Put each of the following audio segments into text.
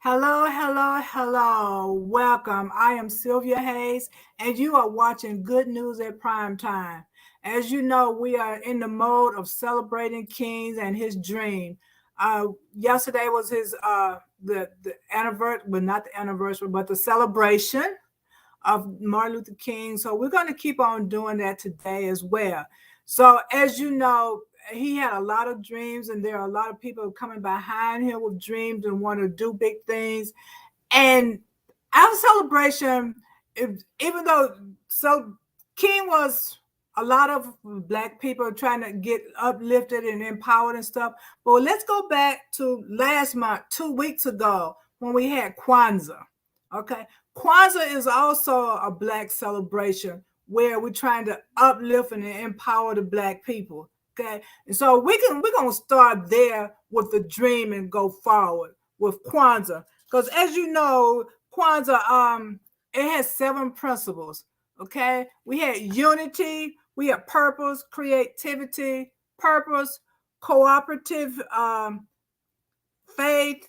Hello, hello, hello. Welcome. I am Sylvia Hayes, and you are watching Good News at Primetime. As you know, we are in the mode of celebrating Kings and his dream. Yesterday was his the anniversary, well, not the anniversary, but the celebration of Martin Luther King. So we're going to keep on doing that today as well. So as you know, he had a lot of dreams, and there are a lot of people coming behind him with dreams and want to do big things. And our celebration, even though so King was a lot of black people trying to get uplifted and empowered and stuff. But let's go back to last month, 2 weeks ago, when we had Kwanzaa. Okay. Kwanzaa is also a black celebration where we're trying to uplift and empower the black people. Okay. And so we're gonna start there with the dream and go forward with Kwanzaa. Because as you know, Kwanzaa it has 7 principles. Okay. We had unity, we have purpose, creativity, purpose, cooperative faith,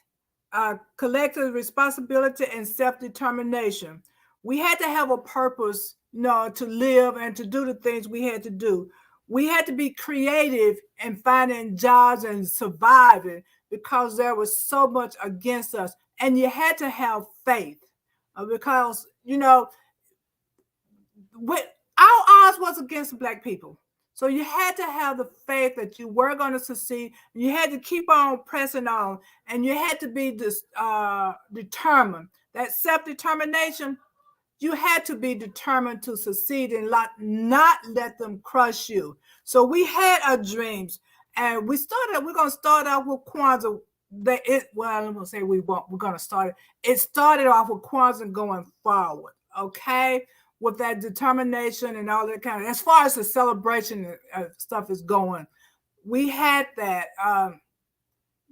collective responsibility, and self-determination. We had to have a purpose, to live and to do the things we had to do. We had to be creative in finding jobs and surviving because there was so much against us. And you had to have faith because, our odds was against black people. So you had to have the faith that you were going to succeed. You had to keep on pressing on, and you had to be determined. That self-determination, you had to be determined to succeed and not let them crush you. So we had our dreams, and we're going to start off with Kwanzaa. I'm going to say we won't. We're going to start it. It started off with Kwanzaa going forward. Okay, with that determination and all that kind of, as far as the celebration stuff is going, we had that.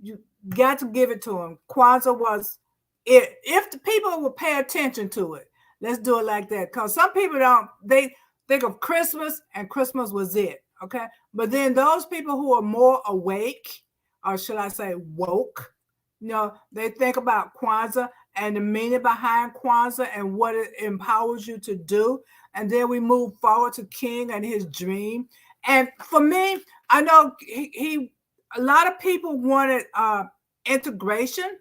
You got to give it to them. Kwanzaa was it. If the people would pay attention to it, let's do it like that. Because some people don't. They think of Christmas and Christmas was it. Okay, but then those people who are more awake, or should I say woke, they think about Kwanzaa and the meaning behind Kwanzaa and what it empowers you to do. And then we move forward to King and his dream. And for me, I know he a lot of people wanted integration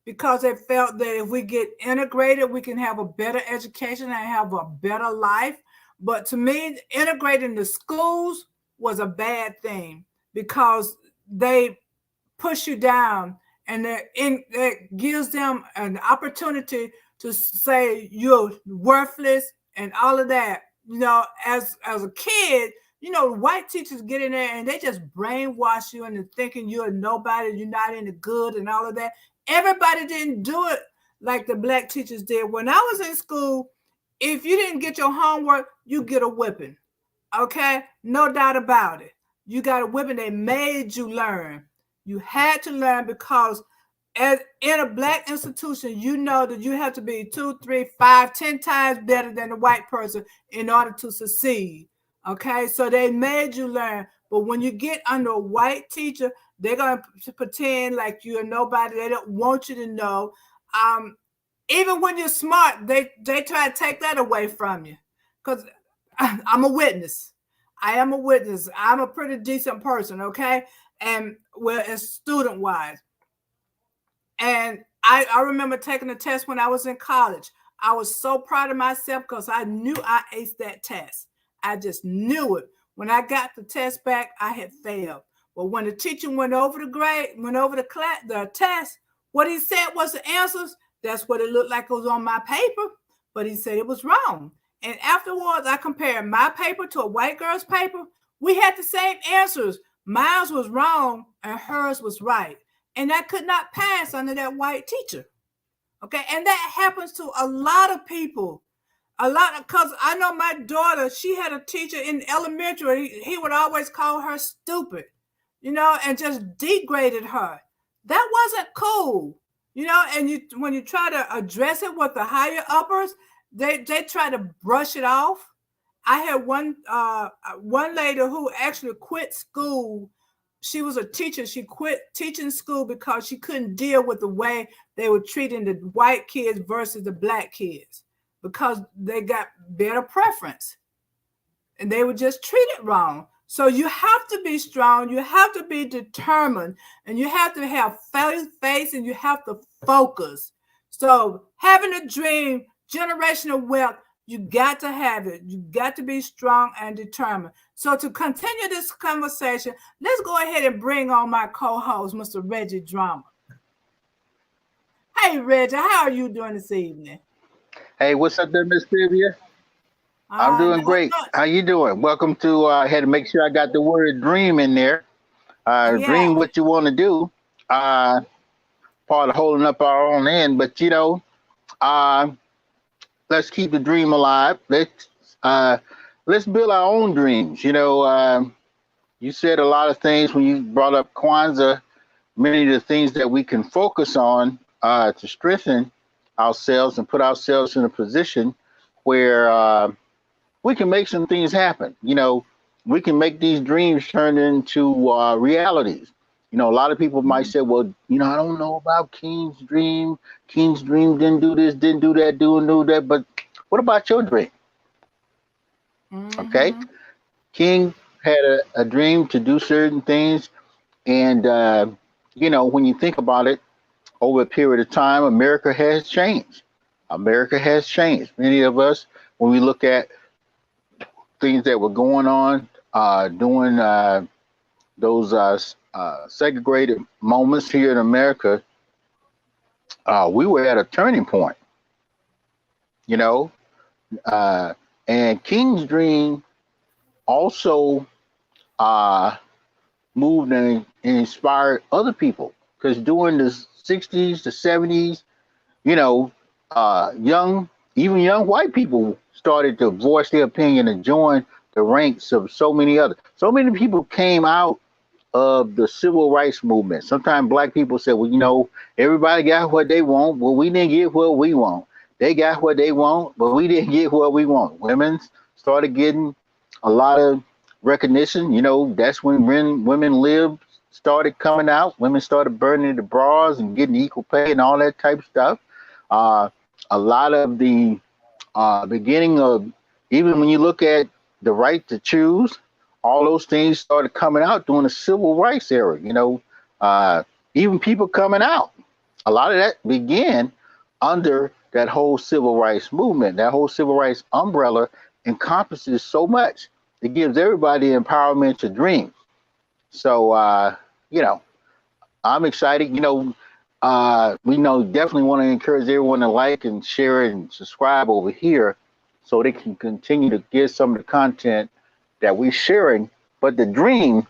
because they felt that if we get integrated, we can have a better education and have a better life. But to me, integrating the schools was a bad thing because they push you down, and it gives them an opportunity to say you're worthless and all of that. As a kid, white teachers get in there and they just brainwash you into thinking you're nobody, you're not any good, and all of that. Everybody didn't do it like the black teachers did. When I was in school, if you didn't get your homework, you get a whipping. Okay, no doubt about it. You got a whipping. They made you learn. You had to learn because as in a black institution, you know that you have to be 2, 3, 5, 10 times better than the white person in order to succeed. Okay, so they made you learn. But when you get under a white teacher, they're gonna pretend like you're nobody. They don't want you to know. Even when you're smart, they try to take that away from you. Because I'm a witness. I am a witness. I'm a pretty decent person, okay? And well, as student wise. And I remember taking a test when I was in college. I was so proud of myself because I knew I aced that test. I just knew it. When I got the test back, I had failed. But when the teacher went over the test, what he said was the answers. That's what it looked like it was on my paper, but he said it was wrong. And afterwards, I compared my paper to a white girl's paper. We had the same answers. Mine was wrong and hers was right. And I could not pass under that white teacher. Okay. And that happens to a lot of people. Because I know my daughter, she had a teacher in elementary. He would always call her stupid, and just degraded her. That wasn't cool, and when you try to address it with the higher uppers, they try to brush it off. I had one lady who actually quit school she was a teacher. She quit teaching school because she couldn't deal with the way they were treating the white kids versus the black kids, because they got better preference and they were just treated wrong. So you have to be strong, you have to be determined, and you have to have faith, and you have to focus. So having a dream, generational wealth, you got to have it. You got to be strong and determined. So to continue this conversation, let's go ahead and bring on my co-host, Mr. Reggie Drama. Hey, Reggie, how are you doing this evening? Hey, what's up there, Miss Sylvia? I'm doing great. How you doing? Welcome to. I had to make sure I got the word dream in there. Yeah. Dream what you want to do. Part of holding up our own end, but let's keep the dream alive. Let's build our own dreams. You said a lot of things when you brought up Kwanzaa. Many of the things that we can focus on to strengthen ourselves and put ourselves in a position where we can make some things happen. We can make these dreams turn into realities. A lot of people might say, well, I don't know about King's dream. King's dream didn't do this, didn't do that, didn't do that. But what about your dream? Okay. King had a dream to do certain things. And, when you think about it, over a period of time, America has changed. America has changed. Many of us, when we look at things that were going on during those segregated moments here in America, we were at a turning point, and King's dream also moved and inspired other people, because during the 60s, the 70s, young white people started to voice their opinion and join the ranks of so many people came out of the civil rights movement. Sometimes black people say, well, everybody got what they want, but we didn't get what we want. They got what they want, but we didn't get what we want. Women started getting a lot of recognition. That's when women lived started coming out. Women started burning the bras and getting equal pay and all that type of stuff. A lot of the beginning of, even when you look at the right to choose, all those things started coming out during the civil rights era. Even people coming out, a lot of that began under that whole civil rights movement. That whole civil rights umbrella encompasses so much. It gives everybody empowerment to dream. So, I'm excited. We definitely want to encourage everyone to like and share and subscribe over here so they can continue to get some of the content that we're sharing. But the dream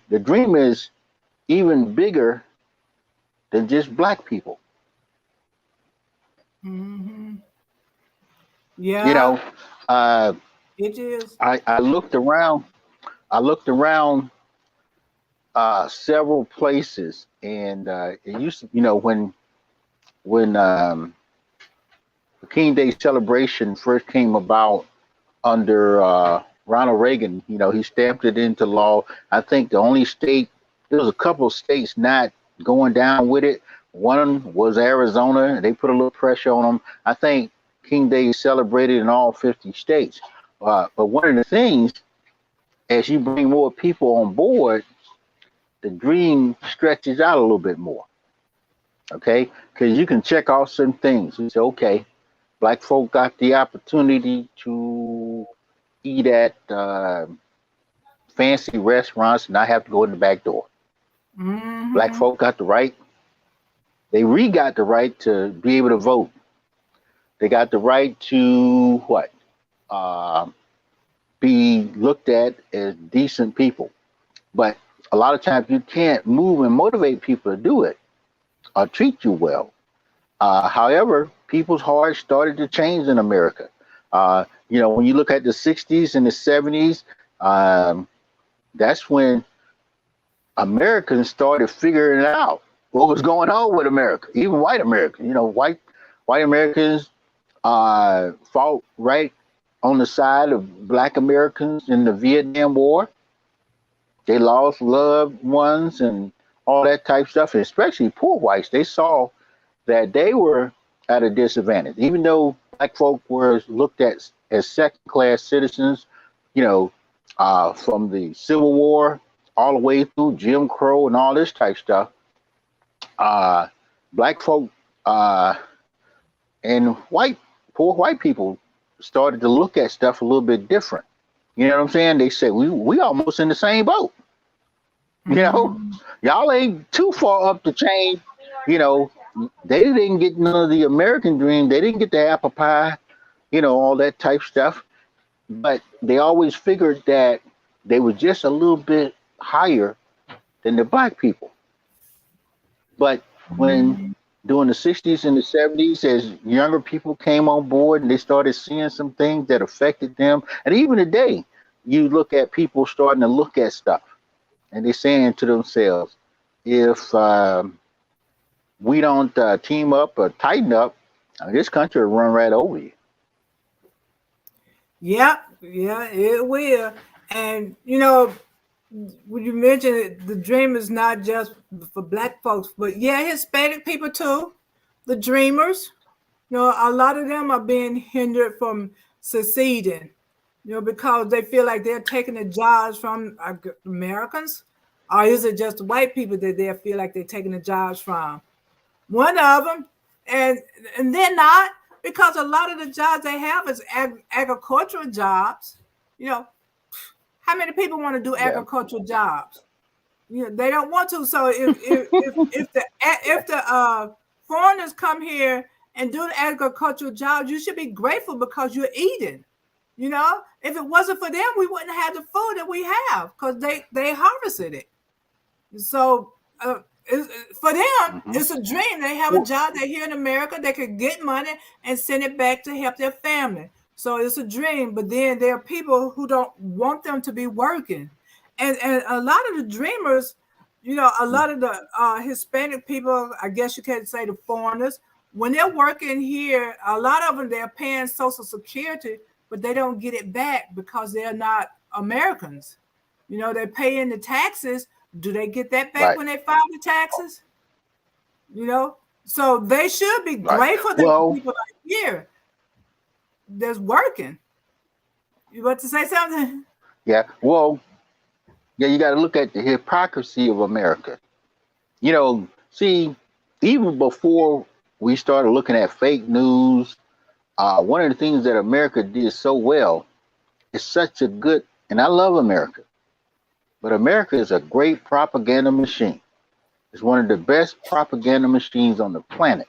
is even bigger than just black people. Yeah. It is. I looked around several places, and it used to, when the King Day celebration first came about under Ronald Reagan, he stamped it into law. I think there was a couple of states not going down with it. One was Arizona, and they put a little pressure on them. I think King Day is celebrated in all 50 states. But one of the things, as you bring more people on board, the dream stretches out a little bit more. Okay? Because you can check off some things. You say, okay, black folk got the opportunity to eat at fancy restaurants and not have to go in the back door. Black folk got the right. They got the right to be able to vote. They got the right to what? Be looked at as decent people. But a lot of times you can't move and motivate people to do it or treat you well. However, people's hearts started to change in America. When you look at the 60s and the 70s, that's when Americans started figuring out what was going on with America, even white Americans. White Americans fought right on the side of black Americans in the Vietnam War. They lost loved ones and all that type stuff, and especially poor whites. They saw that they were at a disadvantage, even though black folk were looked at as second-class citizens. You know, from the Civil War all the way through Jim Crow and all this type stuff. Uh, Black folk uh, and poor white people started to look at stuff a little bit different. You know what I'm saying? They said we almost in the same boat. You know, y'all ain't too far up the chain. You know, they didn't get none of the American dream. They didn't get the apple pie. You know, all that type stuff. But they always figured that they were just a little bit higher than the black people. But when during the 60s and the 70s, as younger people came on board and they started seeing some things that affected them, and even today, you look at people starting to look at stuff and they're saying to themselves, if we don't team up or tighten up, this country will run right over you. Yep, yeah, it will. And you know, when you mentioned it, the dream is not just for black folks, but yeah, Hispanic people too. The dreamers, you know, a lot of them are being hindered from succeeding, you know, because they feel like they're taking the jobs from Americans, or is it just white people that they feel like they're taking the jobs from? One of them, and they're not, because a lot of the jobs they have is agricultural jobs. You know, how many people want to do Yeah. agricultural jobs? You know, they don't want to. So if the foreigners come here and do the agricultural jobs, you should be grateful because you're eating. You know, if it wasn't for them, we wouldn't have the food that we have because they harvested it. So for them, it's a dream. They have a job. They're here in America. They could get money and send it back to help their family. So it's a dream. But then there are people who don't want them to be working. And a lot of the dreamers, you know, a lot of the Hispanic people, I guess you could say the foreigners, when they're working here, a lot of them, they're paying Social Security, but they don't get it back because they're not Americans. You know, they're paying the taxes. Do they get that back Right. when they file the taxes? You know, so they should be Right. grateful that Well, people are here that's working. You want to say something? yeah. Well, yeah, you got to look at the hypocrisy of America. You know, see, even before we started looking at fake news, one of the things that America did so well is such a good, and I love America, but America is a great propaganda machine. It's one of the best propaganda machines on the planet.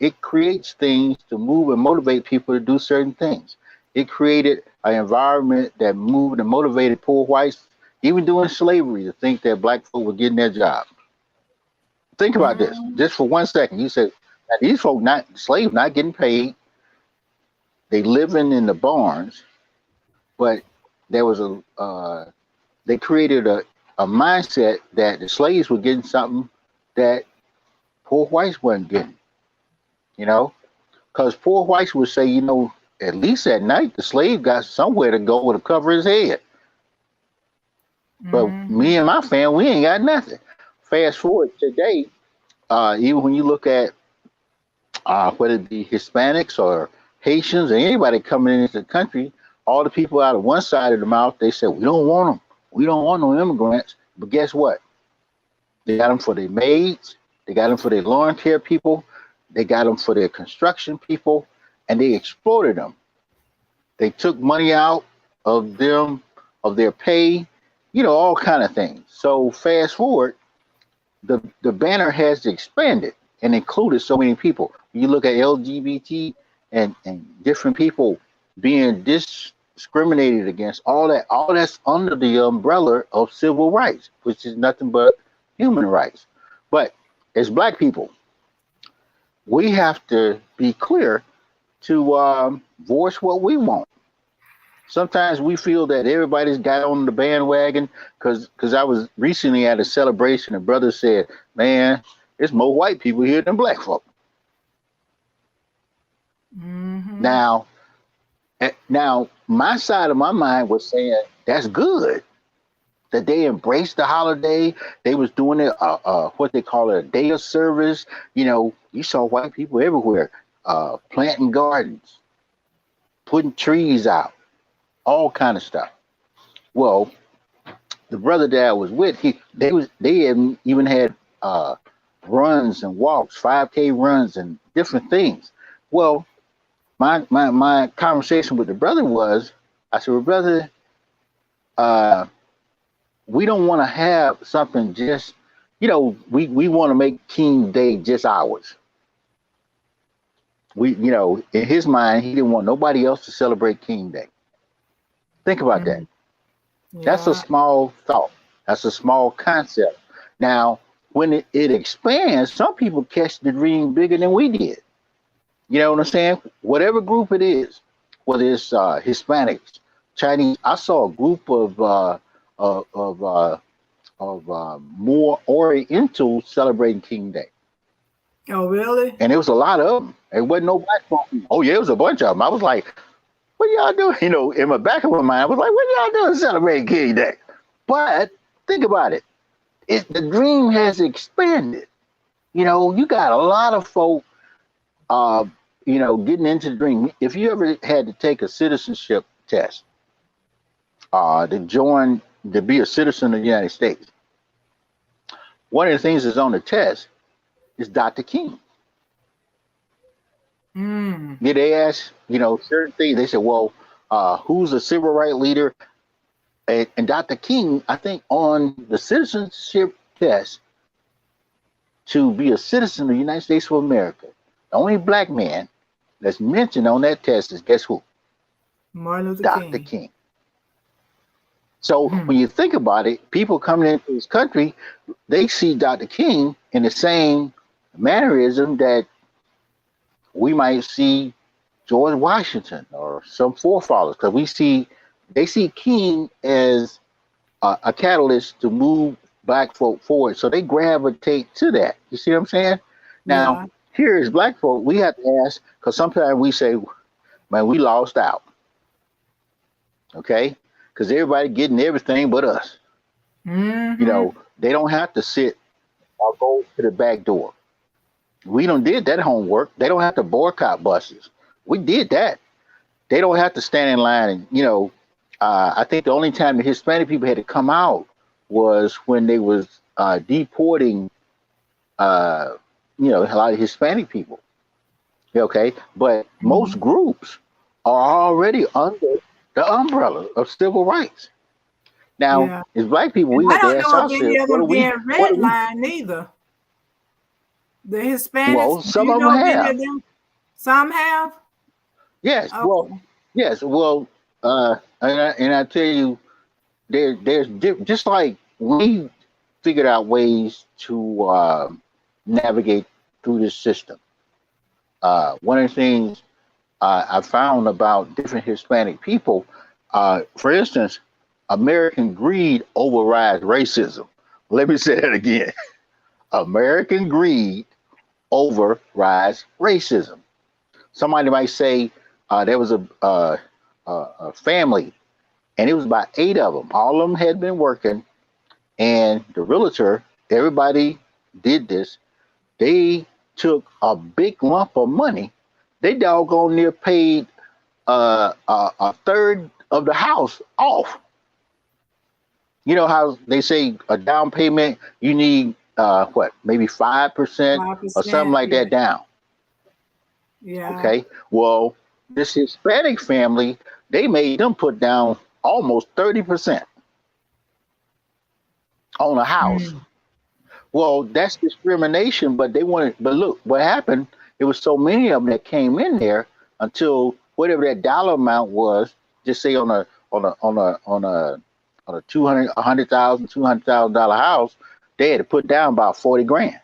It creates things to move and motivate people to do certain things. It created an environment that moved and motivated poor whites, even during slavery, to think that black folk were getting their jobs. Think about this, just for 1 second. You said that these folk, not slaves, not getting paid. They living in the barns, but there was they created a mindset that the slaves were getting something that poor whites weren't getting. You know, because poor whites would say, you know, at least at night the slave got somewhere to go to cover his head. But me and my family, we ain't got nothing. Fast forward today, even when you look at whether it be Hispanics or Haitians or anybody coming into the country, all the people out of one side of the mouth, they said, we don't want them. We don't want no immigrants. But guess what? They got them for their maids. They got them for their lawn care people. They got them for their construction people. And they exploited them. They took money out of them, of their pay, you know, all kind of things. So fast forward, the banner has expanded and included so many people. You look at LGBT and different people being discriminated against, all that's under the umbrella of civil rights, which is nothing but human rights. But as black people, we have to be clear to voice what we want. Sometimes we feel that everybody's got on the bandwagon because I was recently at a celebration and brother said, man, there's more white people here than black folk. Now, my side of my mind was saying, that's good. that they embraced the holiday. They was doing it, what they call it, a day of service. You know, you saw white people everywhere, planting gardens, putting trees out, all kind of stuff. Well, the brother that I was with, they had even had uh, runs and walks, 5K runs and different things. Well, my conversation with the brother was, I said, well, brother, uh, we don't want to have something just, we want to make King Day just ours. In his mind, he didn't want nobody else to celebrate King Day. Think about that. That's a Yeah. small thought. That's a small concept. Now, when it expands, some people catch the dream bigger than we did. You know what I'm saying? Whatever group it is, whether it's Hispanics, Chinese. I saw a group of more Oriental celebrating King Day, Oh, really? and there was a lot of them. There wasn't no black folk. Oh yeah, it was a bunch of them. I was like, "What y'all doing?" In my back of my mind, I was like, "What y'all doing celebrating King Day?" But think about it. The dream has expanded. You got a lot of folk uh, getting into the dream. If you ever had to take a citizenship test to be a citizen of the United States, one of the things that's on the test is Dr. King. Mm. Yeah, they ask, certain things. They said, well, who's a civil rights leader? And Dr. King, I think on the citizenship test to be a citizen of the United States of America, the only black man that's mentioned on that test is, guess who? Martin Luther Dr. King. King. So Hmm. when you think about it, people coming into this country, they see Dr. King in the same mannerism that we might see George Washington or some forefathers, because they see King as a catalyst to move black folk forward. So they gravitate to that. You see what I'm saying? Now, Yeah. here as black folk, we have to ask, because sometimes we say, man, we lost out. Okay? Because everybody getting everything but us. Mm-hmm. They don't have to sit or go to the back door. We done did that homework. They don't have to boycott buses. We did that. They don't have to stand in line and, I think the only time the Hispanic people had to come out was when they was deporting, a lot of Hispanic people. Okay, but most Mm-hmm. groups are already under the umbrella of civil rights. Now, Yeah. as black people, And we I have to don't ask know if any ourselves, of them being redlined neither. The Hispanics, well, do some you of them know if any have. of them? Some have? Yes, well, Okay. yes, well, and I tell you, just like we figured out ways to navigate through this system. One of the things I found about different Hispanic people, for instance, American greed overrides racism. Let me say that again. American greed overrides racism. Somebody might say there was a family, and it was about 8 of them. All of them had been working, and the realtor, everybody did this. They took a big lump of money. They doggone near paid a third of the house off. You know how they say a down payment, you need maybe 5% or something 5%. like Yeah. that down. Yeah. Okay. Well, this Hispanic family, they made them put down almost 30% on a house. Mm. Well, that's discrimination, but they wanted. But look, what happened? It was so many of them that came in there until whatever that dollar amount was. Just say on a 200, $100,000 house, they had to put down about 40 grand.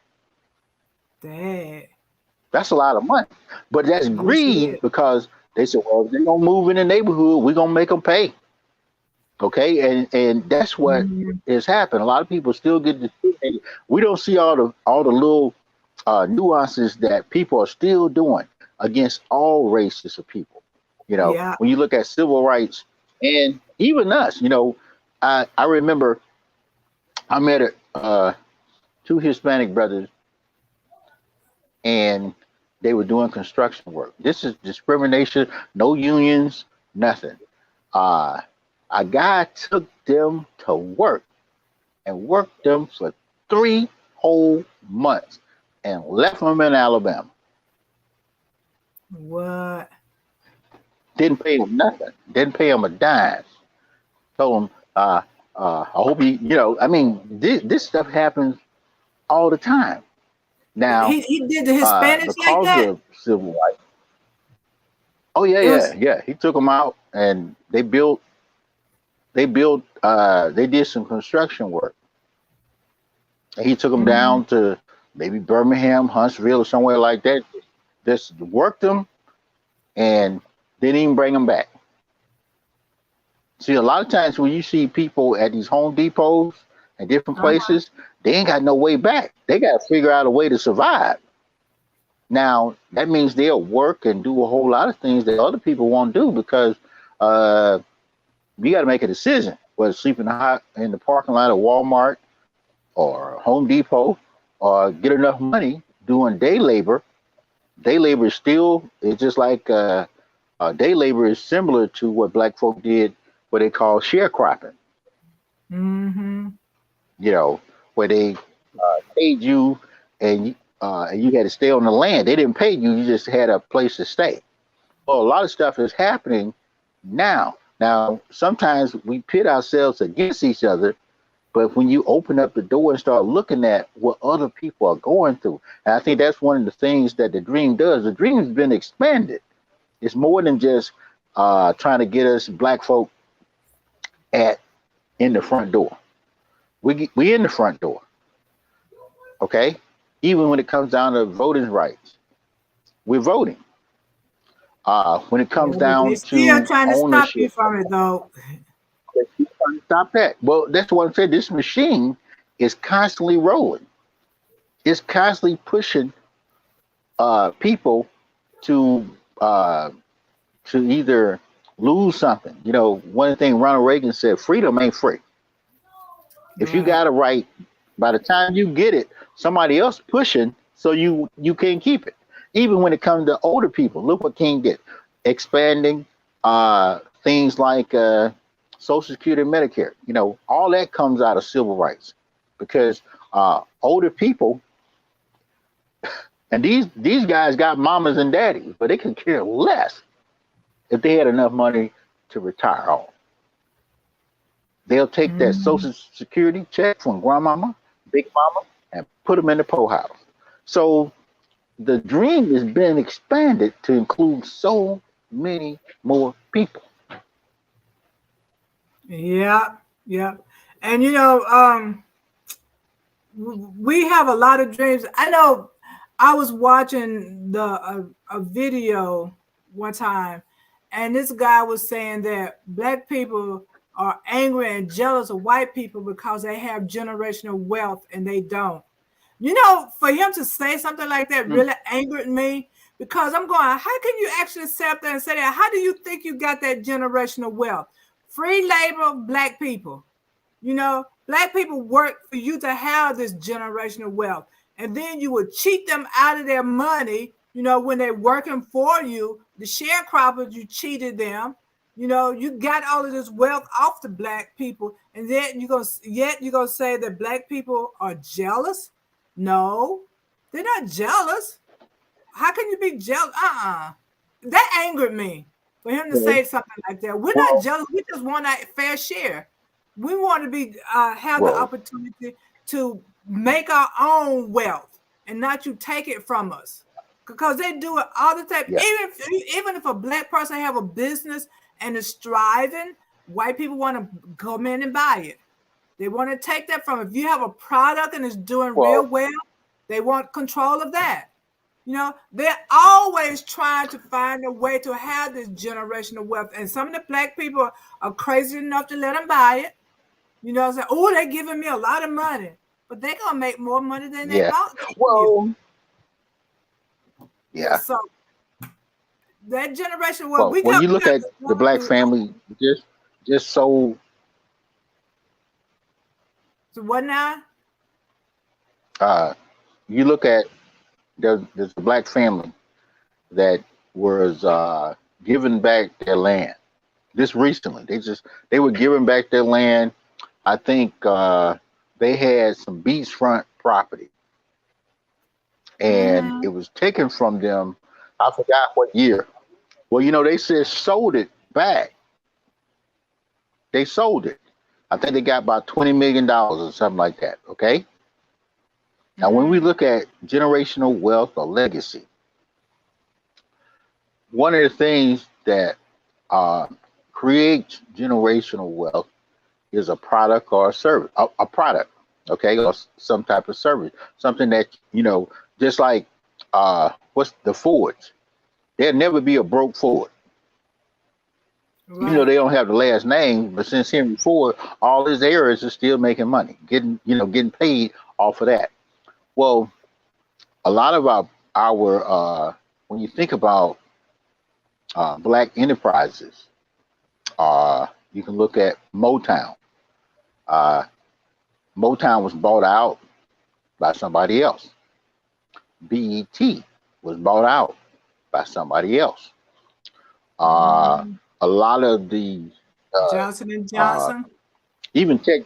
Dang. That's a lot of money, but that's Yes, it greed is. because they said, well, if they're gonna move in the neighborhood, we're gonna make them pay. Okay, and that's what Mm. has happened. A lot of people still get discriminated. We don't see all the little nuances that people are still doing against all races of people. Yeah. When you look at civil rights and even us, I remember. I met two Hispanic brothers, and they were doing construction work. This is discrimination, no unions, nothing. Uh, a guy took them to work and worked them for 3 whole months and left them in Alabama. What? Didn't pay him nothing. Didn't pay him a dime. Told him, I hope I mean, this stuff happens all the time. Now, He did the Hispanics like because that? of civil rights. Oh yeah. He took them out and they did some construction work. And he took them down to maybe Birmingham, Huntsville, or somewhere like that. Just worked them and didn't even bring them back. See, a lot of times when you see people at these Home Depots and different places, they ain't got no way back. They got to figure out a way to survive. Now, that means they'll work and do a whole lot of things that other people won't do because you got to make a decision whether sleep in the parking lot of Walmart or Home Depot or get enough money doing day labor. Day labor is just like day labor is similar to what black folk did, what they call sharecropping. Mm-hmm. Where they paid you and you had to stay on the land. They didn't pay you; you just had a place to stay. Well, a lot of stuff is happening now. Now, sometimes we pit ourselves against each other, but when you open up the door and start looking at what other people are going through, and I think that's one of the things that the dream does. The dream has been expanded. It's more than just trying to get us black folk in the front door. We in the front door, okay? Even when it comes down to voting rights, we're voting. When it comes down They still to trying to stop you ownership, from it, though. they're trying to stop that. Well, that's what I said. This machine is constantly rolling. It's constantly pushing people to either lose something. One thing Ronald Reagan said: freedom ain't free. If you got a right, by the time you get it, somebody else pushing, so you can't keep it. Even when it comes to older people, look what King did, expanding things like Social Security and Medicare. All that comes out of civil rights, because older people, and these guys got mamas and daddies, but they could care less if they had enough money to retire on. They'll take that Social Security check from grandmama, big mama, and put them in the po house. So the dream has been expanded to include so many more people. Yeah. And we have a lot of dreams. I know I was watching a video one time, and this guy was saying that black people are angry and jealous of white people because they have generational wealth and they don't. For him to say something like that really angered me, because I'm going, how can you actually accept that and say that? How do you think you got that generational wealth? Free labor, black people. Black people work for you to have this generational wealth. And then you would cheat them out of their money, when they're working for you. The sharecroppers, you cheated them. You got all of this wealth off the black people. And then you're gonna say that black people are jealous? No, they're not jealous. How can you be jealous? That angered me for him to say something like that. We're not jealous. We just want a fair share. We want to be have the opportunity to make our own wealth and not you take it from us, because they do it all the time. Yeah. Even if a black person have a business and is striving, white people want to come in and buy it. They want to take that from it. If you have a product and it's doing real well, they want control of that. They're always trying to find a way to have this generational wealth. And some of the black people are crazy enough to let them buy it. Say, oh, they're giving me a lot of money, but they're going to make more money than they bought. Yeah. So that generational wealth. When you look at the black family, just so So what now? You look at there's a black family that was giving back their land. This recently, they were giving back their land. I think they had some beachfront property, and Mm-hmm. it was taken from them. I forgot what year. Well, they said sold it back. They sold it. I think they got about $20 million or something like that. Okay. Now, when we Mm-hmm. look at generational wealth or legacy, one of the things that uh, creates generational wealth is a product or a service, a product, okay, or some type of service, something that just like what's the Fords? There'll never be a broke Ford. Even though Right. they don't have the last name, but since Henry Ford, all his heirs are still making money, getting paid off of that. Well, a lot of our when you think about black enterprises, you can look at Motown. Uh, Motown was bought out by somebody else. BET was bought out by somebody else. Uh, Mm-hmm. a lot of the uh, Johnson and uh, Johnson. even Tech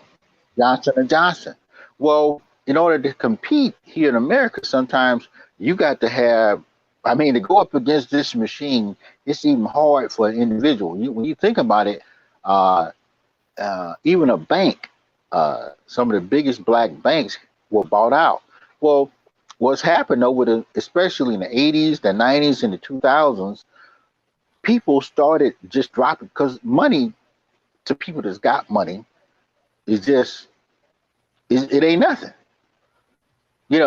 Johnson and Johnson. Well, in order to compete here in America, sometimes you got to have. I mean, to go up against this machine, it's even hard for an individual. When you think about it, uh, even a bank, some of the biggest black banks were bought out. Well, what's happened especially in the 80s, the 90s, and the 2000s, people started just dropping because money to people that's got money is just, it ain't nothing.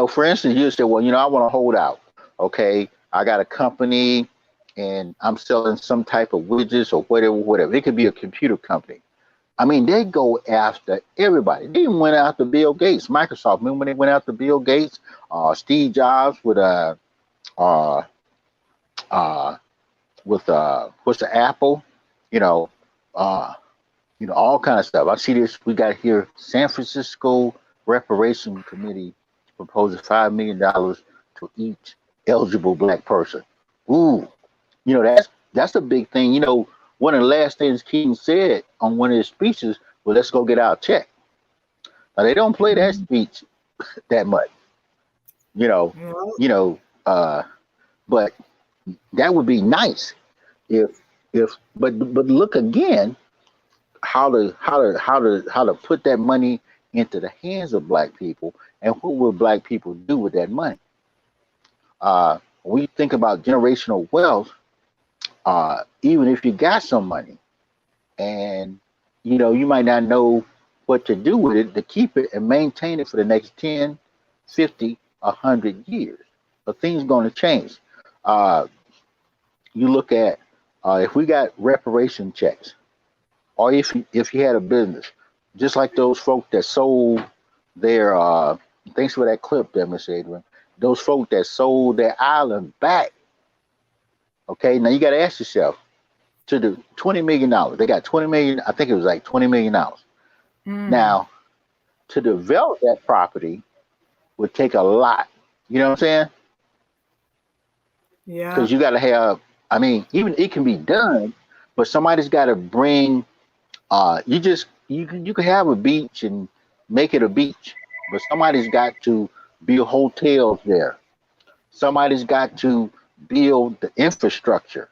For instance, you say, well, I want to hold out. Okay, I got a company and I'm selling some type of widgets or whatever, whatever. It could be a computer company. I mean, they go after everybody. They even went after Bill Gates, Microsoft. Remember when they went after Bill Gates, Steve Jobs with uh, uh, what's the Apple, you know, uh, all kind of stuff. I see this. We got here, San Francisco Reparation Committee proposes $5 million to each eligible black person. Ooh, that's a big thing. One of the last things King said on one of his speeches was, "Let's go get our check." Now they don't play that Mm-hmm. speech that much, you know, Yeah. you know, uh, but that would be nice if but look again how to put that money into the hands of black people, and what will black people do with that money? When we think about generational wealth, even if you got some money and you might not know what to do with it to keep it and maintain it for the next 10, 50, 100 years, but things going to change. uh, you look at if we got reparation checks, or if you had a business, just like those folk that sold their thanks for that clip there, Miss Adrian. Those folk that sold their island back. Okay, now you got to ask yourself, to the $20 million, they got 20 million. I think it was like $20 million. Mm. Now, to develop that property would take a lot. You know what I'm saying? Yeah. Because you got to have. I mean, even it can be done, but somebody's got to bring. You can have a beach and make it a beach, but somebody's got to build hotels there. Somebody's got to build the infrastructure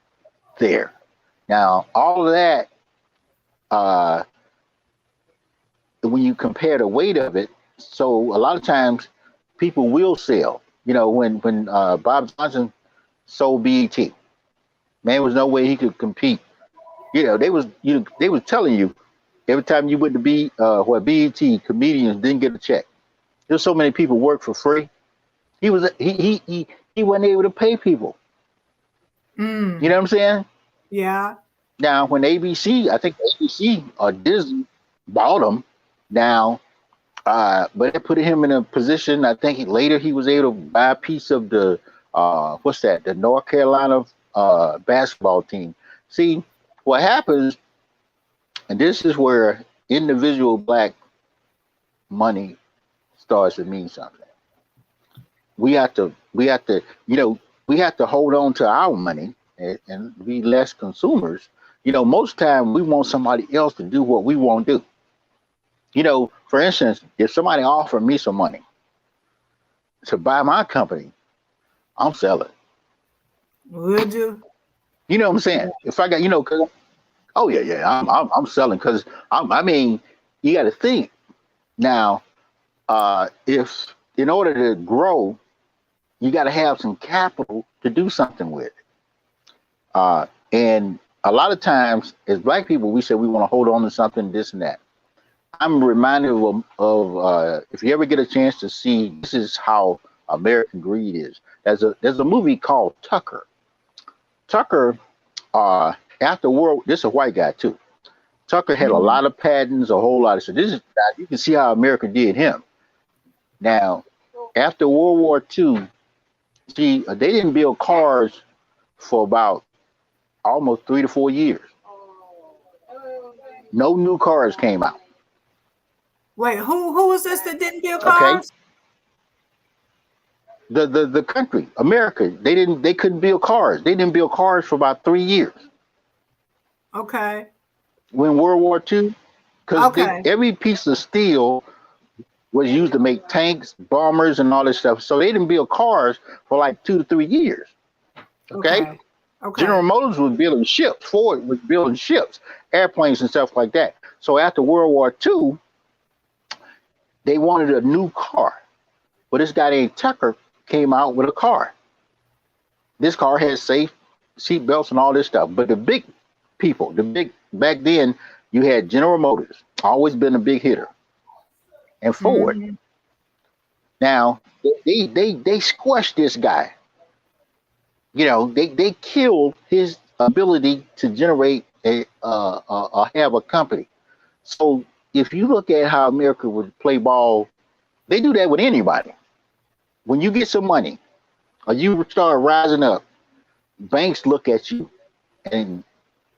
there. Now, all of that, uh, when you compare the weight of it, so a lot of times people will sell. When Bob Johnson sold BET, man, was no way he could compete. They was telling you every time you went to BET, comedians didn't get a check. There's so many people work for free. He wasn't able to pay people. You Mm. know what I'm saying? Yeah. Now when I think ABC or Disney bought him. Now, but it put him in a position. I think later he was able to buy a piece of the what's that? The North Carolina basketball team. See what happens, and this is where individual black money starts to mean something. We have to, we have to hold on to our money and be less consumers. Most time we want somebody else to do what we won't do. For instance, if somebody offered me some money to buy my company, I'm selling. Would you? You know what I'm saying? If I got, cause, oh yeah, I'm selling because I mean, you got to think now. If in order to grow, you got to have some capital to do something with. And a lot of times, as Black people, we say we want to hold on to something, this and that. I'm reminded of if you ever get a chance to see, this is how American greed is. There's a movie called Tucker. Tucker, after world, this is a white guy too. Tucker had a lot of patents, a whole lot of stuff. This is, you can see how America did him. Now, after World War II, see, they didn't build cars for about almost 3 to 4 years. No new cars came out. Wait, who was this that didn't build Okay, cars? the country, America, they couldn't build cars. They didn't build cars for about 3 years. Okay. When World War II, because Okay. every piece of steel was used to make tanks, bombers, and all this stuff. So they didn't build cars for like 2 to 3 years. Okay. Okay. General Motors was building ships. Ford was building ships, airplanes, and stuff like that. So after World War II, they wanted a new car. But this guy named Tucker came out with a car. This car had safe seat belts and all this stuff. But the big people, back then, you had General Motors, always been a big hitter, and Ford. Mhm. Now they squashed this guy. They killed his ability to generate have a company. So if you look at how America would play ball, they do that with anybody. When you get some money or you start rising up, banks look at you and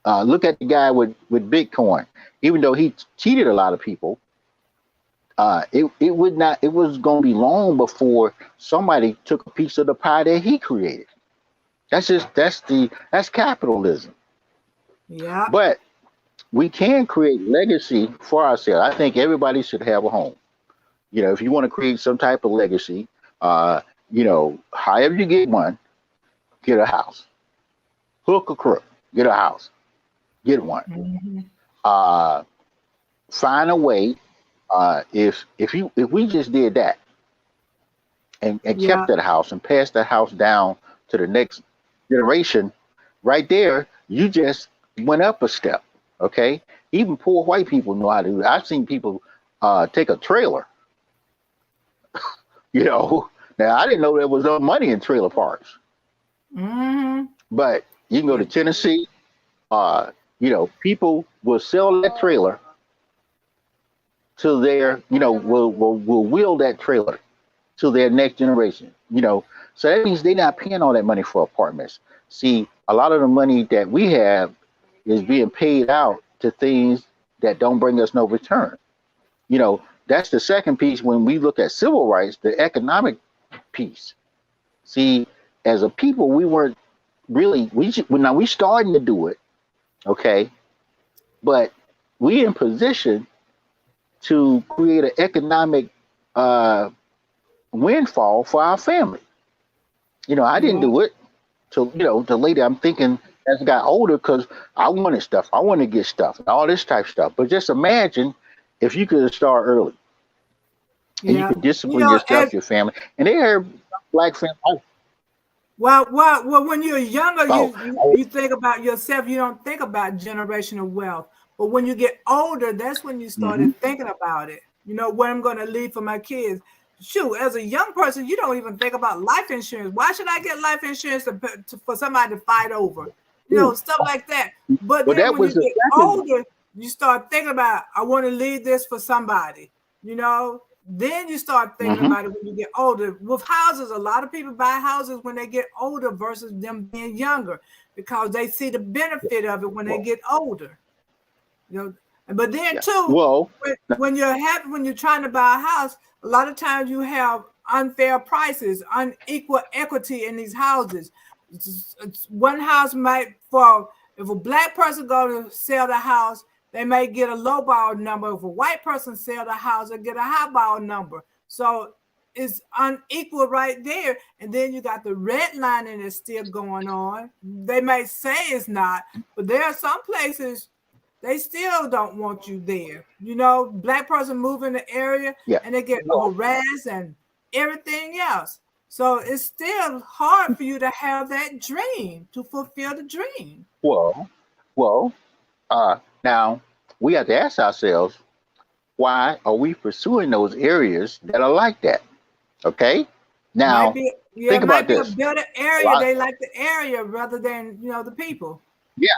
look at the guy with Bitcoin. Even though he cheated a lot of people, it was going to be long before somebody took a piece of the pie that he created. That's capitalism. Yeah. But we can create legacy for ourselves. I think everybody should have a home. If you want to create some type of legacy, however you get one, get a house. Hook or crook, get a house. Get one. Mhm. Find a way. If we just did that and Yeah. kept that house and passed that house down to the next generation, right there, you just went up a step. Okay, even poor white people know how to do it. I've seen people take a trailer. Now I didn't know there was no money in trailer parks, Mhm. but you can go to Tennessee. People will sell that trailer to their, will wheel that trailer to their next generation. So that means they're not paying all that money for apartments. See, a lot of the money that we have is being paid out to things that don't bring us no return. That's the second piece when we look at civil rights, the economic piece. See, as a people, we weren't really, now we starting to do it, okay, but we in position to create an economic windfall for our family. I didn't Yeah. do it till later. I'm thinking as I got older because I wanted stuff. I wanted to get stuff and all this type of stuff. But just imagine if you could start early and you Yeah. could discipline yourself, your family. And they are Black family. Well, when you're younger, Oh, you think about yourself. You don't think about generational wealth. But when you get older, that's when you mhm. started thinking about it. What I'm going to leave for my kids. Shoot, as a young person, you don't even think about life insurance. Why should I get life insurance for somebody to fight over? Ooh. Stuff like that. But Well, then that when you was the get second. older, you start thinking about, I want to leave this for somebody. Then you start thinking Mhm. about it when you get older. With houses, a lot of people buy houses when they get older versus them being younger because they see the benefit of it when they get older. But then Yeah. too, Well, when you're trying to buy a house, a lot of times you have unfair prices, unequal equity in these houses. One house might for if a black person go to sell the house, they may get a low ball number. If a white person sell the house, they get a high ball number. So it's unequal right there. And then you got the redlining that's still going on. They may say it's not, but there are some places they still don't want you there. You know, black person move in the area yeah. and they get Well, harassed and everything else. So it's still hard for you to have that dream, to fulfill the dream. well. Now we have to ask ourselves, why are we pursuing those areas that are like that? Okay. Might Now be, yeah, think it might about be a this. better A area. lot. They like the area rather than, the people. Yeah.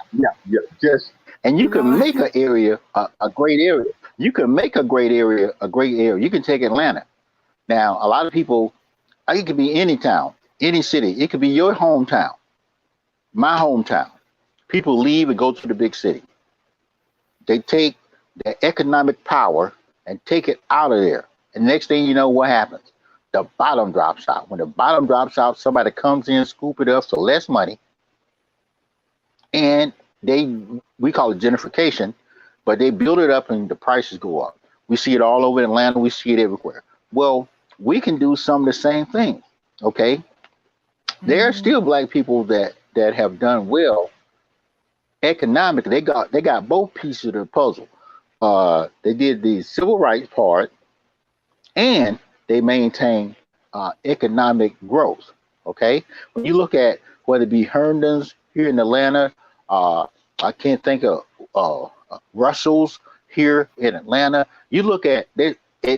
Just and you You can know, make an area a great area. You can make a great area a great area. You can take Atlanta. Now, a lot of people, it could be any town, any city. It could be your hometown, my hometown. People leave and go to the big city. They take their economic power and take it out of there. And next thing you know, what happens? The bottom drops out. When the bottom drops out, somebody comes in, scoop it up for less money, and we call it gentrification, but they build it up and the prices go up. We see it all over Atlanta. We see it everywhere. Well, we can do some of the same things. Okay, there are still black people that have done well economically. They got both pieces of the puzzle. They did the civil rights part, and they maintain economic growth. Okay, when you look at whether it be Herndon's here in Atlanta, I can't think of Russell's here in Atlanta. You look at they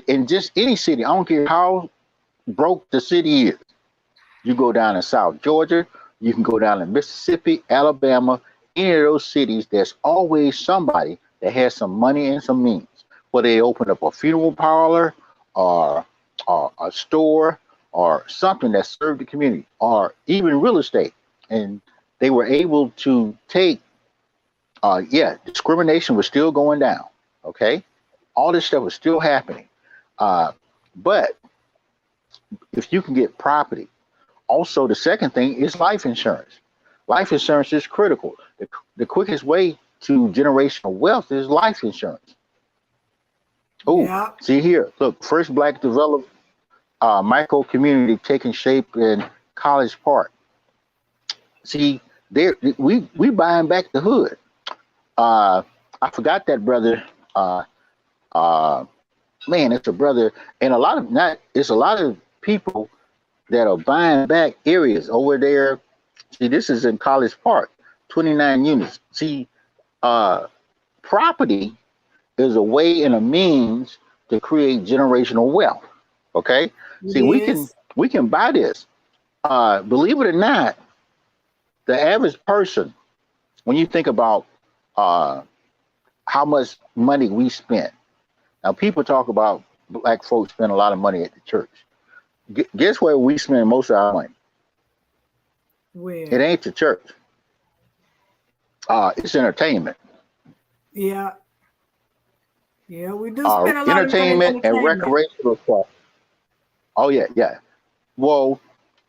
in just any city. I don't care how broke the city is. You go down in South Georgia, you can go down in Mississippi, Alabama, any of those cities. There's always somebody that has some money and some means. Whether they open up a funeral parlor or, a store or something that served the community, or even real estate, and they were able to take. Discrimination was still going down. Okay, all this stuff was still happening. But if you can get property, also the second thing is life insurance. Life insurance is critical. The quickest way to generational wealth is life insurance. Oh, yeah, see here, look, first black developed micro community taking shape in College Park. See, there we buying back the hood. I forgot that brother. Uh, uh, Man, it's a brother, and it's a lot of people that are buying back areas over there. See, this is in College Park, 29 units. See, property is a way and a means to create generational wealth. Okay. it See, is. we can buy this. Believe it or not, the average person, when you think about how much money we spent. Now, people talk about black folks spend a lot of money at the church. Guess where we spend most of our money? It Where? ain't the church. It's entertainment. Yeah, yeah, we do spend a lot of money in Entertainment and entertainment. recreational stuff. Oh yeah. Well,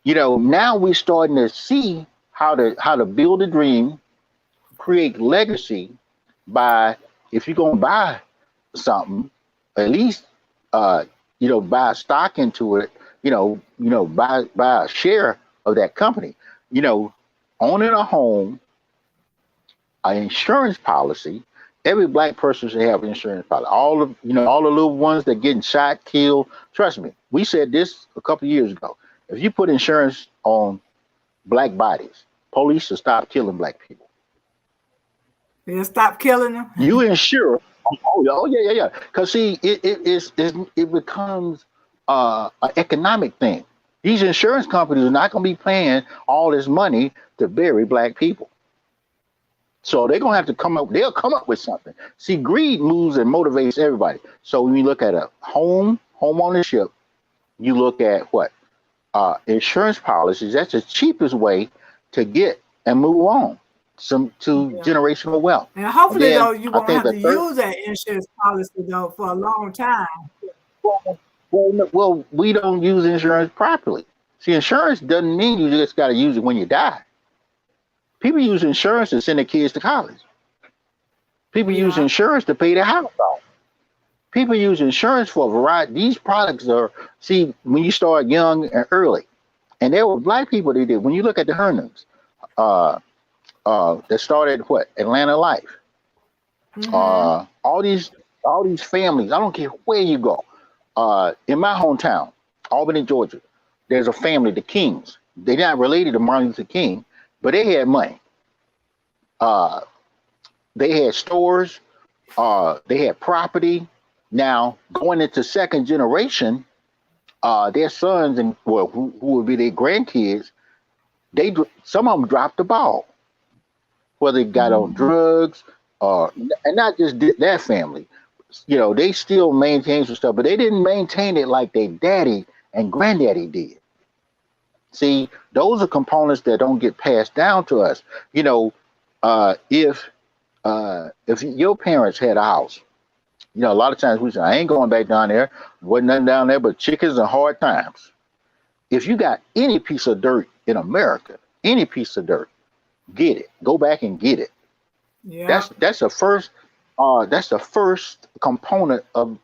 now we're starting to see how to build a dream, create legacy by, if you're gonna buy something, at least buy stock into it. Buy a share of that company. Owning a home, an insurance policy. Every black person should have an insurance policy. All the little ones that getting shot, killed. Trust me, we said this a couple of years ago. If you put insurance on black bodies, police should stop killing black people. Yeah, stop killing them. You insure. Yeah. Because see, it becomes an economic thing. These insurance companies are not going to be paying all this money to bury black people. So they're gonna have to come up. They'll come up with something. See, greed moves and motivates everybody. So when you look at a home ownership, you look at what insurance policies. That's the cheapest way to get and move on. generational wealth. And And hopefully, then though, you I won't think have the to third, use that insurance policy though for a long time. well, we don't use insurance properly. See, insurance doesn't mean you just got to use it when you die. People use insurance to send their kids to college. People use Yeah. insurance to pay their house off. People use insurance for a variety. These products are, see, when you start young and early, and there were black people that did. When you look at the Herndons, uh, that started what Atlanta Life, all these families. I don't care where you go. In my hometown, Albany, Georgia, there's a family, the Kings. They're not related to Martin Luther King, but they had money. Uh, they had stores. They had property. Now going into second generation, their sons and well, who would be their grandkids, some of them dropped the ball, whether they got on drugs, and not just that family. You know, they still maintain some stuff, but they didn't maintain it like their daddy and granddaddy did. See, those are components that don't get passed down to us. You know, if your parents had a house, you know, a lot of times we say, I ain't going back down there. Wasn't nothing down there but chickens and hard times. If you got any piece of dirt in America, any piece of dirt, get it. Go back and get it. Yeah. That's the first component of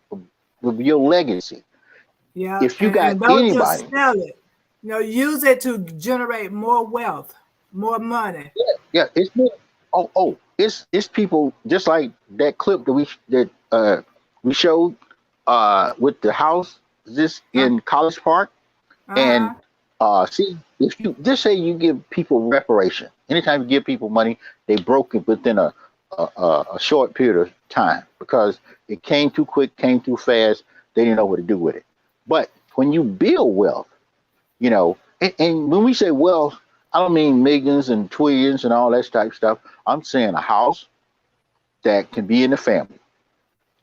your legacy. Yeah. If you got And don't just anybody, sell it. You know, use it to generate more wealth, more money. yeah, it's people just like that clip that we showed with the house just in College Park. And see, if you just say you give people reparation, anytime you give people money, they broke it within a short period of time because it came too quick, came too fast. They didn't know what to do with it. But when you build wealth, you know, and when we say wealth, I don't mean millions and trillions and all that type of stuff. I'm saying a house that can be in the family.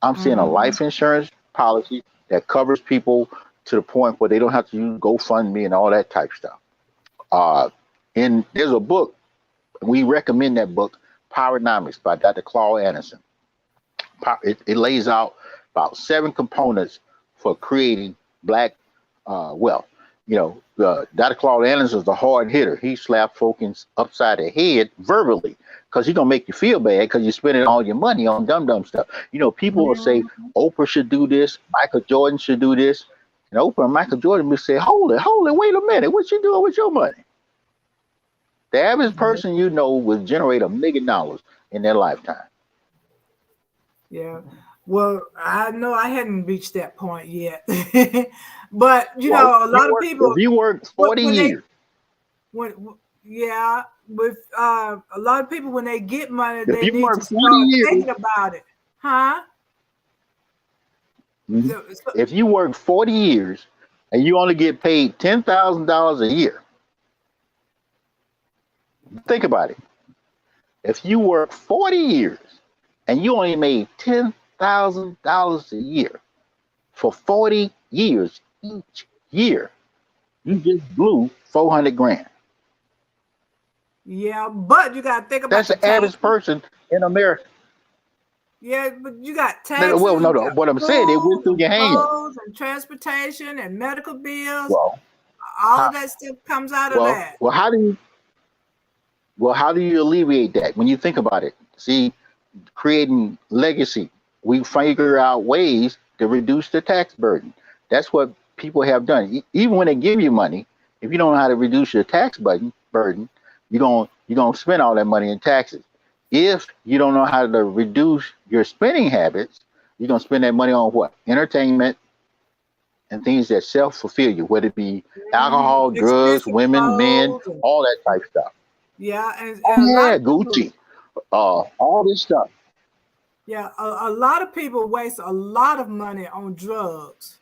I'm saying a life insurance policy that covers people to the point where they don't have to use GoFundMe and all that type of stuff. And there's a book, we recommend that book, Powernomics by Dr. Claude Anderson. It lays out about 7 components for creating black wealth. You know, Dr. Claude Anderson is a hard hitter. He slapped folks upside the head verbally because he's going to make you feel bad because you're spending all your money on dumb stuff. You know, people will say Oprah should do this, Michael Jordan should do this. And Oprah and Michael Jordan will say, hold it, wait a minute. What you doing with your money? The average person you know will generate $1 million in their lifetime. Yeah. Well, I know I hadn't reached that point yet. But, you know, a lot of people. If you work 40 years. With a lot of people, when they get money, If they you need work to 40 start years, thinking about it. Huh? So, if you work 40 years and you only get paid $10,000 a year, think about it. If you work 40 years and you only made $10,000 a year for 40 years each year, you just blew 400 grand. yeah, but you got to think about That's the average person in America. Yeah, but you got taxes. Well, no, what I'm saying, it went through your hands. And transportation and medical bills. Well, all of that stuff comes out of that. Well, how do you alleviate that when you think about it? See, creating legacy, we figure out ways to reduce the tax burden. That's what people have done. Even when they give you money, if you don't know how to reduce your tax burden, you're gonna spend all that money in taxes. If you don't know how to reduce your spending habits, you're gonna spend that money on what? Entertainment and things that self-fulfill you, whether it be alcohol, drugs, women, men, all that type of stuff. Yeah, and Gucci, all this stuff. Yeah, a lot of people waste a lot of money on drugs.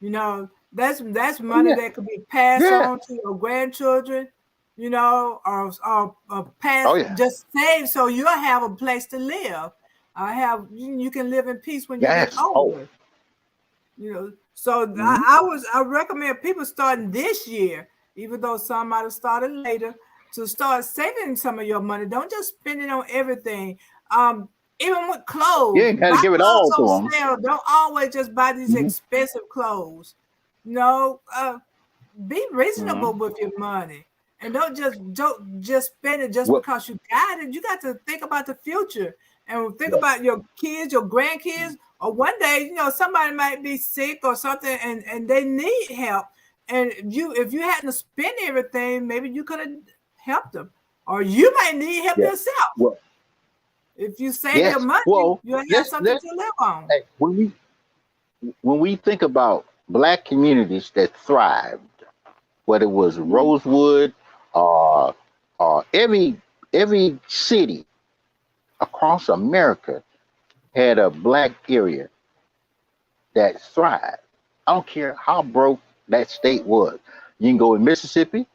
You know, that's money that could be passed on to your grandchildren, you know, or passed just saved so you'll have a place to live. You can live in peace when you get older. You know, so I recommend people starting this year, even though some might have started later. to start saving some of your money. Don't just spend it on everything. Even with You clothes, ain't got to buy give it clothes all to on them. sale. Don't always just buy these Hmm. expensive clothes. No, be Hmm. reasonable with your money, and don't just spend it just What? because you got it. You got to think about the future and think about your kids, your grandkids, or one day, somebody might be sick or something, and they need help. And if you hadn't spent everything, maybe you could have helped them, or you might need help Yeah. yourself. Well, If you save your yes. money, Well, you'll have something let's to live on. hey, when we think about black communities that thrived, whether it was Rosewood or every city across America had a black area that thrived. I don't care how broke that state was. You can go in Mississippi,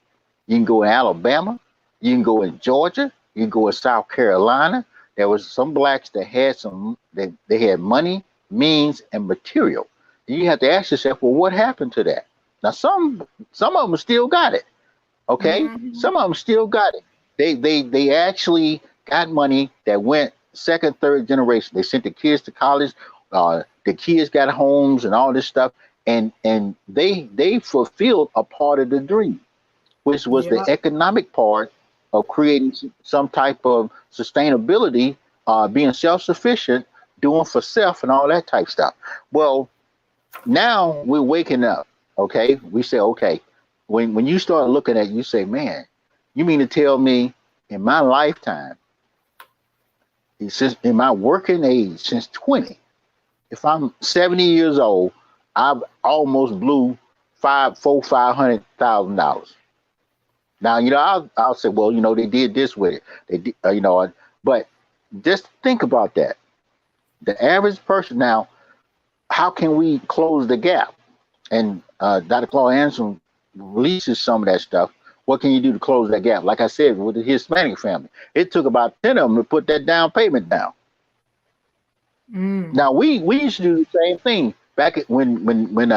you can go in Alabama, you can go in Georgia, you can go in South Carolina. There was some blacks that had they had money, means, and material. And you have to ask yourself, well, what happened to that? Now some of them still got it. Okay, Mm-hmm. some of them still got it. They actually got money that went second, third generation. They sent the kids to college. The kids got homes and all this stuff, and they fulfilled a part of the dream, which was Yeah. the economic part of creating some type of sustainability, being self-sufficient, doing for self, and all that type stuff. Well, now we're waking up. Okay, we say, okay, when you start looking at it, you say, man, you mean to tell me in my lifetime, since in my working age since 20, if I'm 70 years old, I've almost blew $500,000. Now, I'll say, well, they did this with it. They did, but just think about that. The average person now, how can we close the gap? And Dr. Claude Anderson releases some of that stuff. What can you do to close that gap? Like I said, with the Hispanic family, it took about 10 of them to put that down payment down. Mm. Now we used to do the same thing back when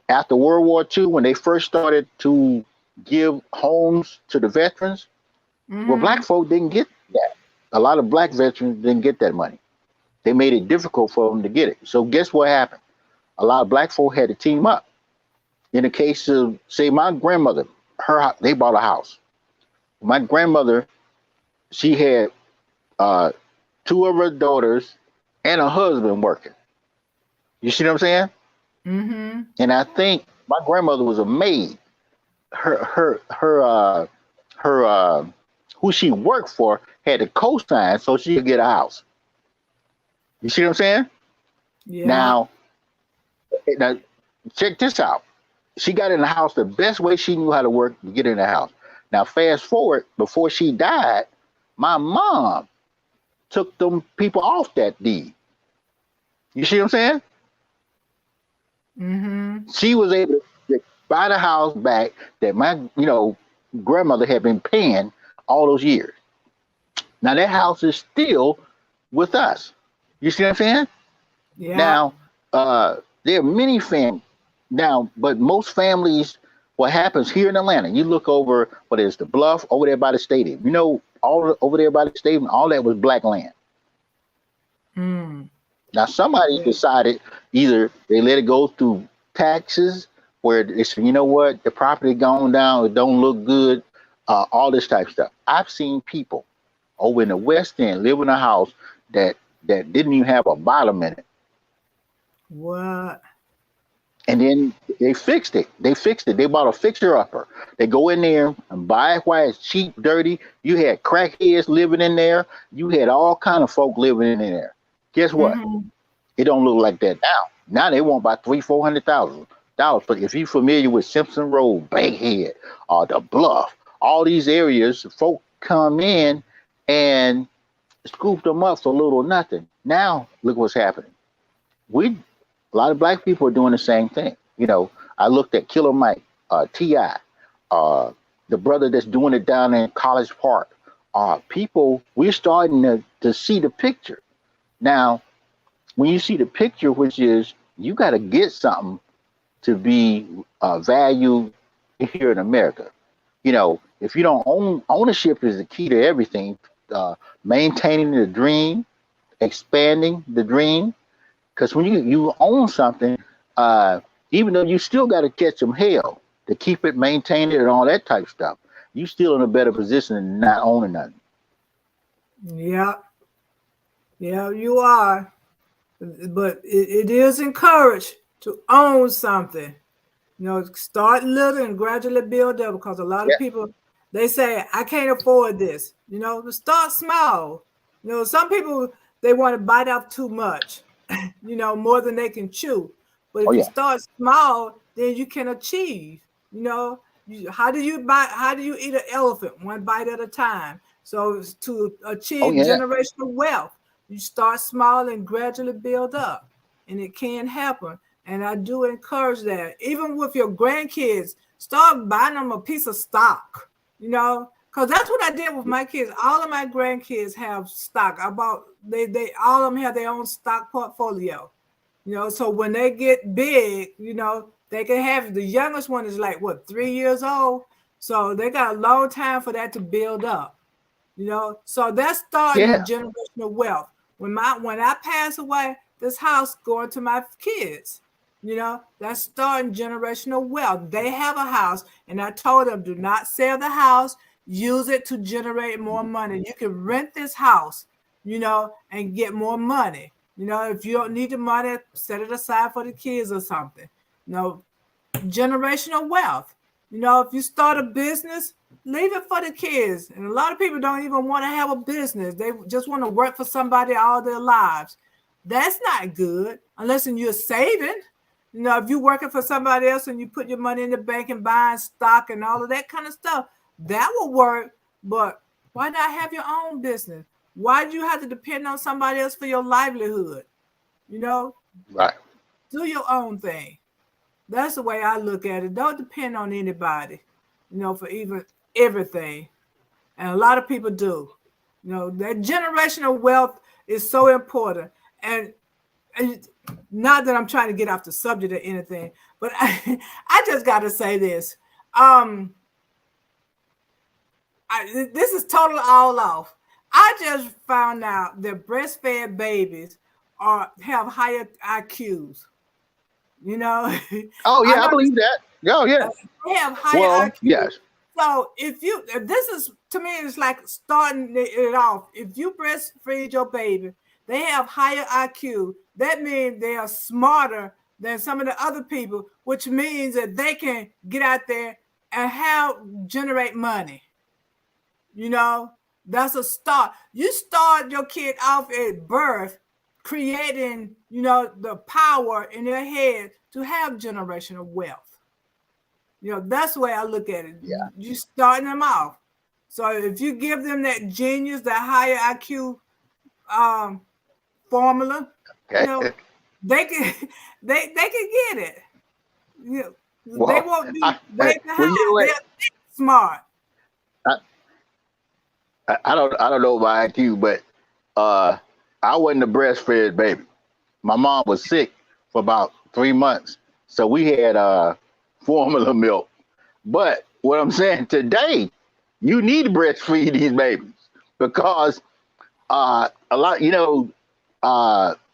after World War II, when they first started to give homes to the veterans. Well, black Mm-hmm. folk didn't get that. A lot of black veterans didn't get that money. They made it difficult for them to get it. So guess what happened? A lot of black folk had to team up. In the case of, say, my grandmother, they bought a house. My grandmother, she had uh, two of her daughters and a husband working. You see what I'm saying? Mm-hmm. And I think my grandmother was a maid. Her who she worked for had to co-sign so she could get a house. You see what I'm saying? Yeah. Now check this out. She got in the house the best way she knew how to work to get in the house. Now fast forward, before she died, my mom took them people off that deed. You see what I'm saying? Mm-hmm. She was able to buy the house back that my grandmother had been paying all those years. Now that house is still with us. You see what I'm saying? Yeah. Now, there are many families now, but most families, what happens here in Atlanta, you look over what is the bluff over there by the stadium. Over there by the stadium, all that was black land. Mm. Now somebody Yeah. decided either they let it go through taxes, where they said, you know what, the property gone down, it don't look good, all this type of stuff. I've seen people over in the West End live in a house that didn't even have a bottom in it. What? And then they fixed it. They fixed it. They bought a fixer upper. They go in there and buy it while it's cheap, dirty. You had crackheads living in there. You had all kind of folk living in there. Guess what? Mm-hmm. It don't look like that now. Now they want about $300,000-$400,000. But if you're familiar with Simpson Road, Bankhead, or the Bluff, all these areas, folk come in and scoop them up for little or nothing. Now look what's happening. We A lot of black people are doing the same thing. I looked at Killer Mike, T.I., uh, the brother that's doing it down in College Park. People, we're starting to see the picture. Now, when you see the picture, which is you got to get something to be valued here in America. if you don't own, ownership is the key to everything. Maintaining the dream, expanding the dream. Because when you own something, even though you still got to catch some hell to keep it, maintain it, and all that type of stuff, you still in a better position than not owning nothing. Yeah, yeah, you are. But it is encouraged to own something. Start little and gradually build up, because a lot of Yeah. people, they say, I can't afford this. Start small. Some people, they want to bite off too much, more than they can chew. But Oh if you yeah. start small, then you can achieve. How do you eat an elephant one bite at a time? So to Oh achieve yeah. generational wealth, you start small and gradually build up, and it can happen. And I do encourage that. Even with your grandkids, start buying them a piece of stock, because that's what I did with my kids. All of my grandkids have stock. They all of them have their own stock portfolio. So when they get big, they can have, the youngest one is like what, 3 years old. So they got a long time for that to build up. So that's starting Yeah. generational wealth. When I pass away, this house going to my kids. That's starting generational wealth. They have a house, and I told them, do not sell the house. Use it to generate more money. You can rent this house, and get more money. If you don't need the money, set it aside for the kids or something. Generational wealth. If you start a business, leave it for the kids. And a lot of people don't even want to have a business. They just want to work for somebody all their lives. That's not good unless you're saving. If you're working for somebody else and you put your money in the bank and buying stock and all of that kind of stuff, that will work. But why not have your own business? Why do you have to depend on somebody else for your livelihood? Right. Do your own thing. That's the way I look at it. Don't depend on anybody, for even everything. And a lot of people do. That generational wealth is so important. And not that I'm trying to get off the subject or anything, but I just got to say this. This is totally all off. I just found out that breastfed babies have higher IQs. Oh I yeah, I know believe that. Oh yeah. they have higher Well, IQ. yes. So if this is, to me, it's like starting it off. If you breastfeed your baby, they have higher IQ. That means they are smarter than some of the other people, which means that they can get out there and generate money. That's a start. You start your kid off at birth, creating, the power in their head to have generational wealth. That's the way I look at it. Yeah. You starting them off. So if you give them that genius, that higher IQ formula, Okay. they can they can get it. They Well, won't be well, way you know behind. what? They're smart. I, I don't know about IQ, but I wasn't a breastfed baby. My mom was sick for about 3 months, so we had formula milk. But what I'm saying today, you need to breastfeed these babies because a lot,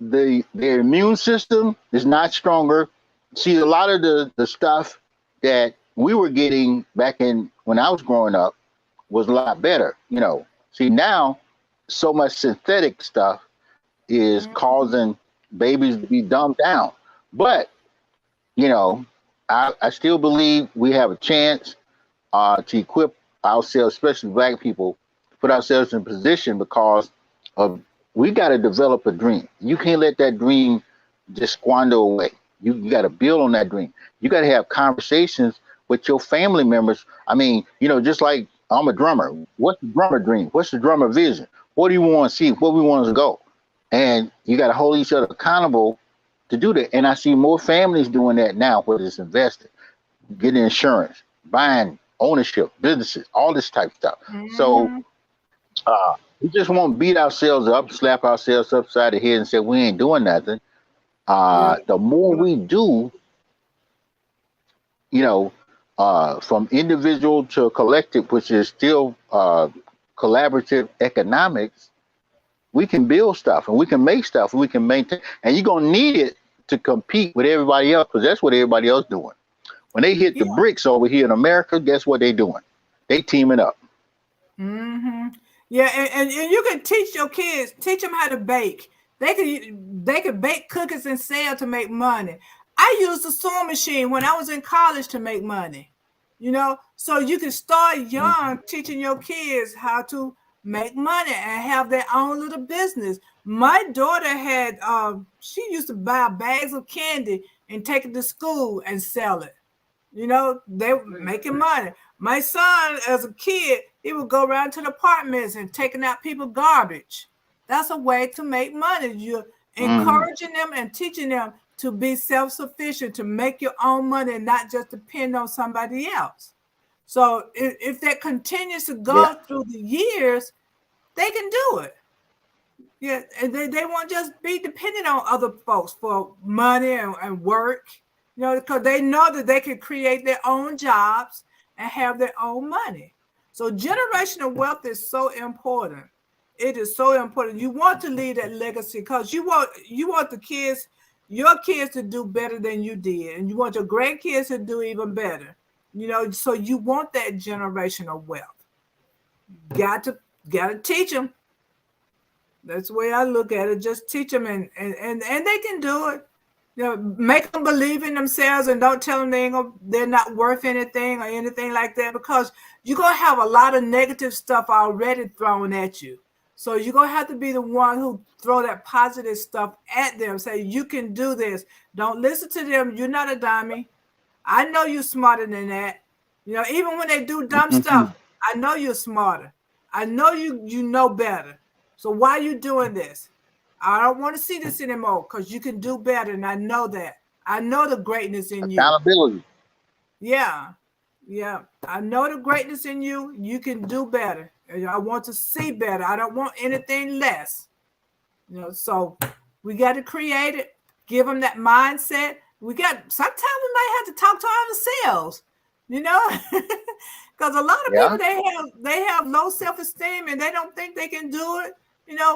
their immune system is not stronger. See, a lot of the stuff that we were getting back in when I was growing up was a lot better. See now, so much synthetic stuff is causing babies to be dumbed down. But you know, I still believe we have a chance to equip ourselves, especially Black people, put ourselves in position because of we got to develop a dream. You can't let that dream just squander away. You got to build on that dream. You got to have conversations with your family members. I mean, just like I'm a drummer. What's the drummer dream? What's the drummer vision? What do you want to see? Where we want to go? And you got to hold each other accountable to do that. And I see more families doing that now, whether it's investing, getting insurance, buying ownership, businesses, all this type of stuff. So we just won't beat ourselves up, slap ourselves upside the head and say we ain't doing nothing. Yeah. The more we do, from individual to collective, which is still collaborative economics, we can build stuff and we can make stuff and we can maintain. And you're gonna need it to compete with everybody else because that's what everybody else doing. When they hit the bricks over here in America, guess what they doing? They teaming up. Mm-hmm. Yeah, and you can teach your kids, teach them how to bake. They could bake cookies and sell to make money. I used the sewing machine when I was in college to make money. So you can start young teaching your kids how to make money and have their own little business. My daughter had she used to buy bags of candy and take it to school and sell it. They were making money. My son, as a kid, he would go around to the apartments and taking out people's garbage. That's a way to make money. You're encouraging them and teaching them to be self-sufficient, to make your own money and not just depend on somebody else. So if that continues to go through the years, they can do it. Yeah, and they won't just be dependent on other folks for money and work, because they know that they can create their own jobs and have their own money. So generational wealth is so important. It is so important. You want to leave that legacy because you want your kids to do better than you did, and you want your grandkids to do even better. So you want that generational wealth. Got to teach them. That's the way I look at it. Just teach them, and they can do it. Make them believe in themselves, and don't tell them they're not worth anything or anything like that, because you're gonna have a lot of negative stuff already thrown at you. So you're gonna have to be the one who throw that positive stuff at them. Say you can do this. Don't listen to them. You're not a dummy. I know you're smarter than that. Even when they do dumb stuff, I know you're smarter. I know you know better. So why are you doing this? I don't want to see this anymore because you can do better. And I know that. I know the greatness in you. Accountability. Yeah. I know the greatness in you. You can do better. I want to see better. I don't want anything less. So we got to create it. Give them that mindset. Sometimes we might have to talk to ourselves, because a lot of people, they have low self-esteem and they don't think they can do it.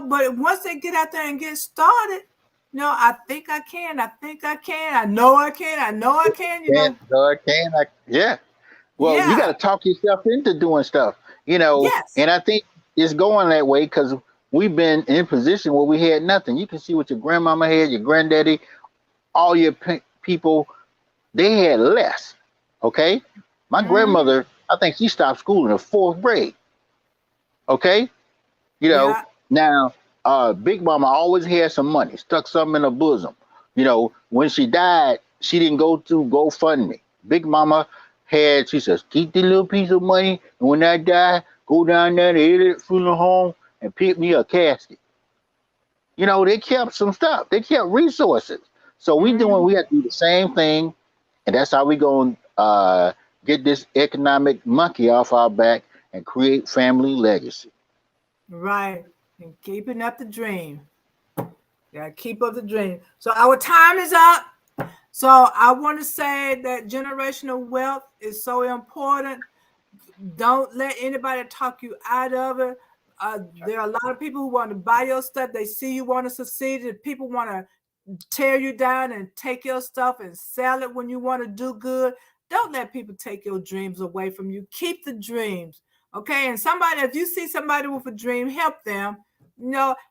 But once they get out there and get started, I think I can. I think I can. I know I can. I know I can. Yeah. Well, you got to talk yourself into doing stuff, Yes. And I think it's going that way because we've been in a position where we had nothing. You can see what your grandmama had, your granddaddy, all your people, they had less. Okay. My grandmother, I think she stopped school in the 4th grade. Okay. Now, Big Mama always had some money, stuck something in her bosom. When she died, she didn't go to GoFundMe. Big Mama she says, keep the little piece of money, and when I die, go down there to the funeral home and pick me a casket. They kept some stuff. They kept resources. So we have to do the same thing, and that's how we going to get this economic monkey off our back and create family legacy. Right. And keeping up the dream. Yeah, keep up the dream. So our time is up. So I want to say that generational wealth is so important. Don't let anybody talk you out of it. There are a lot of people who want to buy your stuff. They see you want to succeed. And people want to tear you down and take your stuff and sell it when you want to do good. Don't let people take your dreams away from you. Keep the dreams. Okay. And if you see somebody with a dream, help them.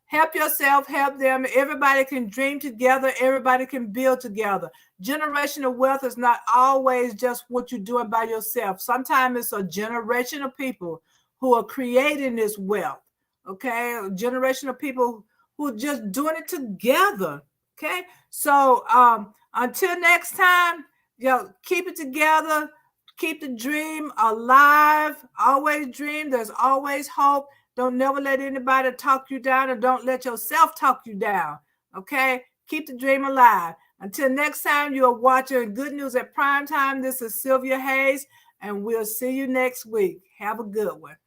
Help yourself, help them. Everybody can dream together. Everybody can build together. Generational wealth is not always just what you're doing by yourself. Sometimes it's a generation of people who are creating this wealth. Okay. A generation of people who are just doing it together. Okay. So until next time, keep it together. Keep the dream alive. Always dream. There's always hope. Don't never let anybody talk you down, and don't let yourself talk you down. Okay? Keep the dream alive. Until next time, you are watching Good News at Primetime. This is Sylvia Hayes, and we'll see you next week. Have a good one.